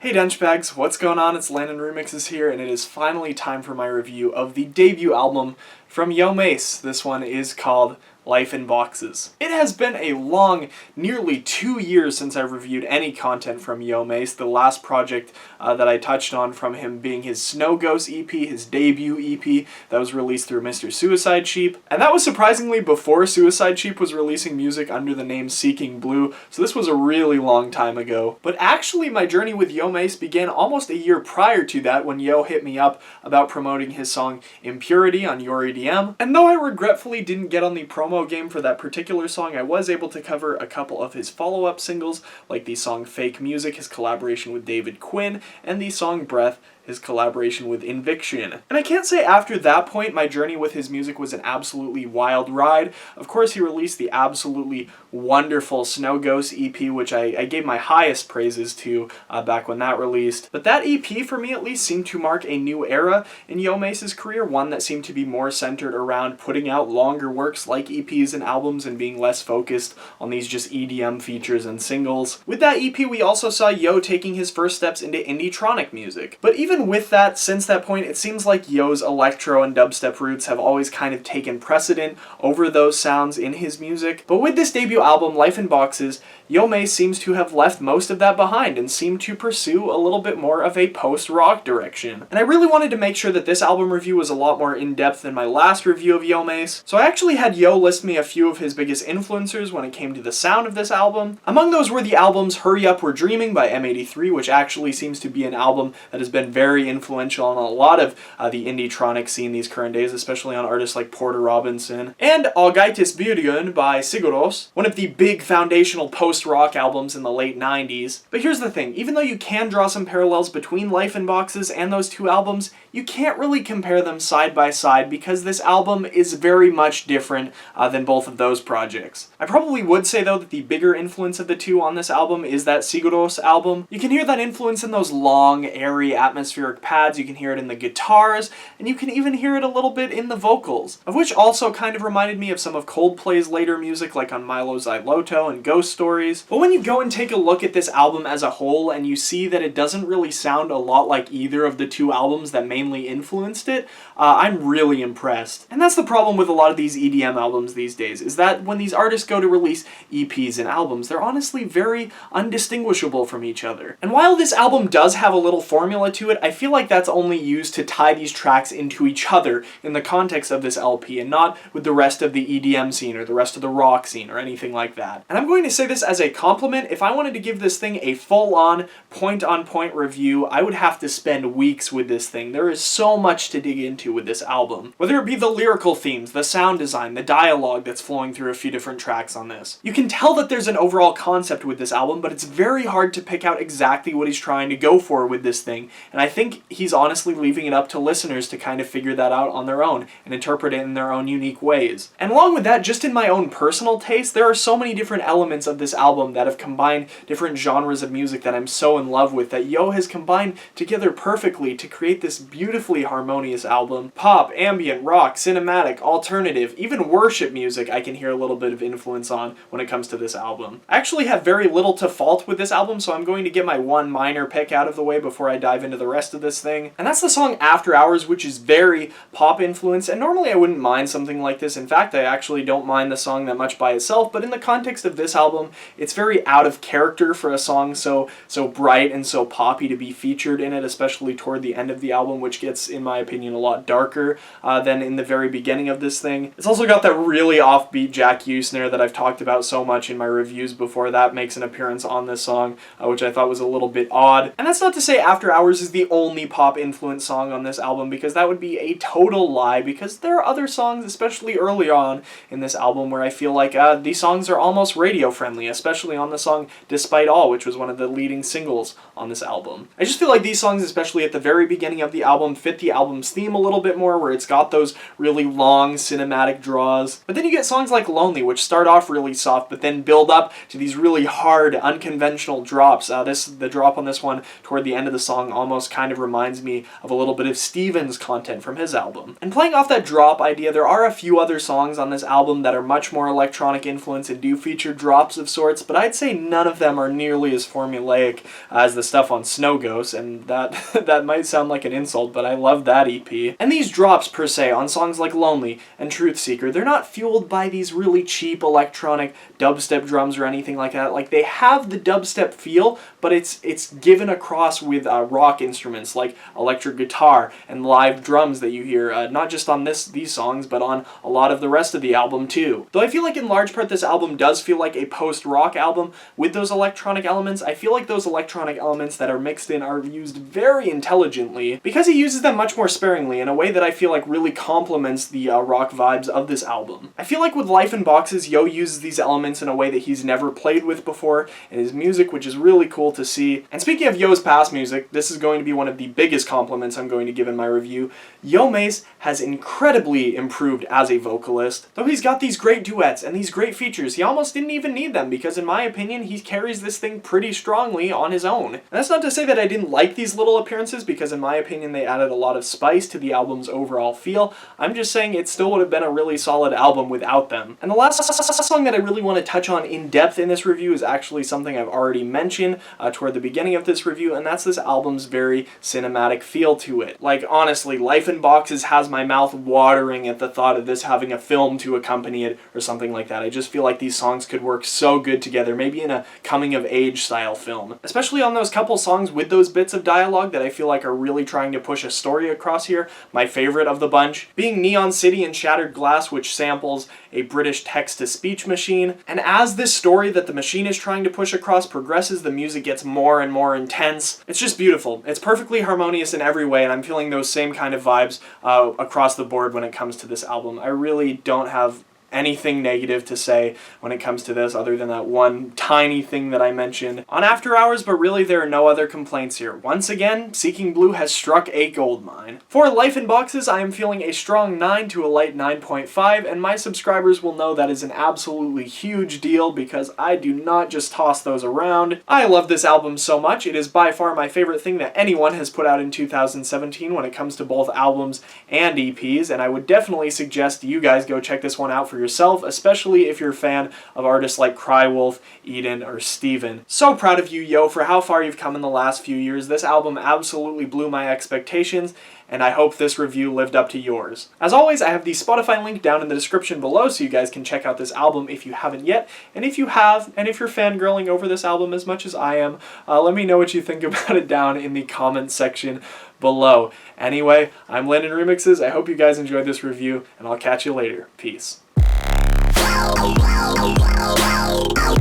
Hey Denchbags, what's going on? It's Landon Remixes here, and it is finally time for my review of the debut album from Yoe Mase. This one is called Life in Boxes. It has been a long, nearly 2 years since I've reviewed any content from Yoe Mase. The last project that I touched on from him being his Snow Ghost EP, his debut EP that was released through Mr. Suicide Sheep. And that was surprisingly before Suicide Sheep was releasing music under the name Seeking Blue, so this was a really long time ago. But actually my journey with Yoe Mase began almost a year prior to that when Yoe hit me up about promoting his song Impurity on Your EDM. And though I regretfully didn't get on the promo game for that particular song, I was able to cover a couple of his follow-up singles, like the song Fake Music, his collaboration with David Quinn, and the song Breath, his collaboration with Inviction. And I can't say after that point my journey with his music was an absolutely wild ride. Of course he released the absolutely wonderful Snow Ghost EP, which I gave my highest praises to back when that released. But that EP, for me at least, seemed to mark a new era in Yoe Mase's career, one that seemed to be more centered around putting out longer works like EPs and albums and being less focused on these just EDM features and singles. With that EP we also saw Yoe taking his first steps into indietronic music. But even with that, since that point, it seems like Yoe's electro and dubstep roots have always kind of taken precedent over those sounds in his music. But with this debut album, Life in Boxes, Yoe Mase seems to have left most of that behind and seemed to pursue a little bit more of a post-rock direction. And I really wanted to make sure that this album review was a lot more in-depth than my last review of Yoe Mase, so I actually had Yoe list me a few of his biggest influencers when it came to the sound of this album. Among those were the albums Hurry Up We're Dreaming by M83, which actually seems to be an album that has been very influential on a lot of the indietronic scene these current days, especially on artists like Porter Robinson, and Augaitis Byrjun by Siguros, one of the big foundational post-rock albums in the late 90s. But here's the thing, even though you can draw some parallels between Life in Boxes and those two albums, you can't really compare them side by side because this album is very much different than both of those projects. I probably would say though that the bigger influence of the two on this album is that Siguros album. You can hear that influence in those long, airy, atmospheric pads, you can hear it in the guitars, and you can even hear it a little bit in the vocals, of which also kind of reminded me of some of Coldplay's later music like on Milo Xyloto and Ghost Stories. But when you go and take a look at this album as a whole and you see that it doesn't really sound a lot like either of the two albums that mainly influenced it, I'm really impressed. And that's the problem with a lot of these EDM albums these days, is that when these artists go to release EPs and albums, they're honestly very undistinguishable from each other. And while this album does have a little formula to it, I feel like that's only used to tie these tracks into each other in the context of this LP and not with the rest of the EDM scene or the rest of the rock scene or anything like that. And I'm going to say this as a compliment. If I wanted to give this thing a full-on, point-on-point review, I would have to spend weeks with this thing. There is so much to dig into with this album. Whether it be the lyrical themes, the sound design, the dialogue that's flowing through a few different tracks on this. You can tell that there's an overall concept with this album, but it's very hard to pick out exactly what he's trying to go for with this thing, and I think he's honestly leaving it up to listeners to kind of figure that out on their own and interpret it in their own unique ways. And along with that, just in my own personal taste, there are so many different elements of this album that have combined different genres of music that I'm so in love with that Yoe has combined together perfectly to create this beautifully harmonious album. Pop, ambient, rock, cinematic, alternative, even worship music I can hear a little bit of influence on when it comes to this album. I actually have very little to fault with this album, so I'm going to get my one minor pick out of the way before I dive into the rest of this thing. And that's the song After Hours, which is very pop influenced, and normally I wouldn't mind something like this. In fact, I actually don't mind the song that much by itself, but in the context of this album, it's very out of character for a song so bright and so poppy to be featured in it, especially toward the end of the album, which gets, in my opinion, a lot darker than in the very beginning of this thing. It's also got that really offbeat Jack U snare that I've talked about so much in my reviews before. That makes an appearance on this song, which I thought was a little bit odd. And that's not to say After Hours is the only pop influenced song on this album, because that would be a total lie, because there are other songs, especially early on in this album, where I feel like these songs are almost radio friendly, especially on the song Despite All, which was one of the leading singles on this album. I just feel like these songs, especially at the very beginning of the album, fit the album's theme a little bit more, where it's got those really long cinematic draws. But then you get songs like Lonely, which start off really soft, but then build up to these really hard, unconventional drops. The drop on this one toward the end of the song almost kind of reminds me of a little bit of Steven's content from his album. And playing off that drop idea, there are a few other songs on this album that are much more electronic influence and do feature drops of sorts, but I'd say none of them are nearly as formulaic as the stuff on Snow Ghost, and that might sound like an insult, but I love that EP. And these drops, per se, on songs like Lonely and Truthseeker, they're not fueled by these really cheap electronic dubstep drums or anything like that. Like, they have the dubstep feel, but it's given across with rock instruments like electric guitar and live drums that you hear, not just on these songs, but on a lot of the rest of the album too. Though I feel like in large part this album does feel like a post-rock album with those electronic elements, I feel like those electronic elements that are mixed in are used very intelligently, because he uses them much more sparingly in a way that I feel like really complements the rock vibes of this album. I feel like with Life in Boxes, Yoe uses these elements in a way that he's never played with before in his music, which is really cool to see. And speaking of Yoe's past music, this is going to be one of the biggest compliments I'm going to give in my review. Yoe Mase has incredibly improved as a vocalist. Though he's got these great duets and these great features, he almost didn't even need them, because in my opinion, he carries this thing pretty strongly on his own. And that's not to say that I didn't like these little appearances, because in my opinion, they added a lot of spice to the album's overall feel. I'm just saying it still would have been a really solid album without them. And the last song that I really want to touch on in depth in this review is actually something I've already mentioned toward the beginning of this review, and that's this album's very cinematic feel to it. Like, honestly, Life in Boxes has my mouth watering at the thought of this having a film to accompany it or something like that. I just feel like these songs could work so good together, maybe in a coming-of-age style film. Especially on those couple songs with those bits of dialogue that I feel like are really trying to push a story across here. My favorite of the bunch being Neon City and Shattered Glass, which samples a British text-to-speech machine. And as this story that the machine is trying to push across progresses, the music gets more and more intense. It's just beautiful. It's perfectly harmonious in every way, and I'm feeling those same kind of vibes across the board when it comes to this album. I really don't have anything negative to say when it comes to this, other than that one tiny thing that I mentioned on After Hours, but really there are no other complaints here. Once again, Seeking Blue has struck a gold mine. For Life in Boxes, I am feeling a strong 9 to a light 9.5, and my subscribers will know that is an absolutely huge deal, because I do not just toss those around. I love this album so much. It is by far my favorite thing that anyone has put out in 2017 when it comes to both albums and EPs, and I would definitely suggest you guys go check this one out for yourself, especially if you're a fan of artists like Crywolf, Eden, or Steven. So proud of you, Yoe, for how far you've come in the last few years. This album absolutely blew my expectations, and I hope this review lived up to yours. As always, I have the Spotify link down in the description below so you guys can check out this album if you haven't yet. And if you have, and if you're fangirling over this album as much as I am, let me know what you think about it down in the comments section below. Anyway, I'm Landon Remixes. I hope you guys enjoyed this review, and I'll catch you later. Peace. Wow, wow, wow, wow, wow.